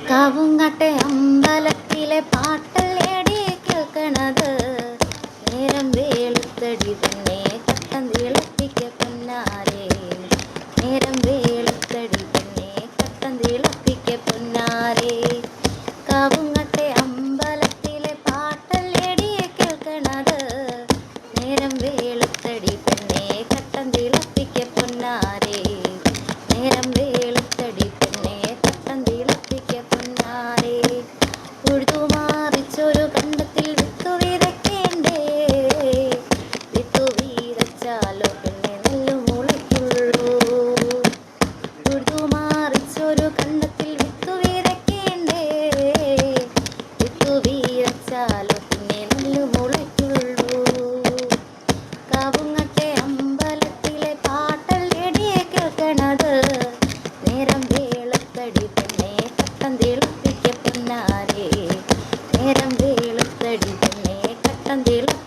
കാവുങ്ങട്ടെ അമ്പലത്തിലെ പാട്ടല്ലേടി കേൾക്കണത്. നേരം വേളുത്തടി പെണ്ണെ കട്ടൻ തിളപ്പിക്ക പൊന്നാരെ. നേരം വേളുത്തടി പെണ്ണെ കട്ടൻ തിളപ്പിക്ക പൊന്നാരെ. കാവുങ്ങട്ടെ അമ്പലത്തിലെ പാട്ടല്ലേടി കേൾക്കണത്. നേരം വേളുത്തടി പെണ്ണെ കട്ടൻ തിളപ്പിക്ക പൊന്നാരെ. നേരം വേളുത്തടി പെണ്ണെ കട്ടൻ തിളപ്പിക്ക പൊന്നാരെ. ഉഴുതുമാറിച്ചൊരു കണ്ടത്തിൽ വിത്തു വിതയ്ക്കേണ്ടേ. വിത്തു വിതച്ചാലോ പിന്നെ നെല്ലു മുളയ്ക്കുള്ളൂ. ഉഴുതുമാറിച്ചൊരു കണ്ടത്തിൽ വിത്തു വിതയ്ക്കേണ്ടേ. വിത്തു വിതച്ചാലോ പിന്നെ നെല്ലു മുളയ്ക്കുള്ളൂ. കാവുങ്ങട്ടെ അമ്പലത്തിലെ പാട്ടല്ലേടി കേൾക്കണത്. നേരം വേളുത്തടി പെണ്ണെ കട്ടൻ തിളപ്പിക്ക പൊന്നാരെ. നേരം വേളുത്തടി പെണ്ണെ കട്ടൻ തിളപ്പിക്ക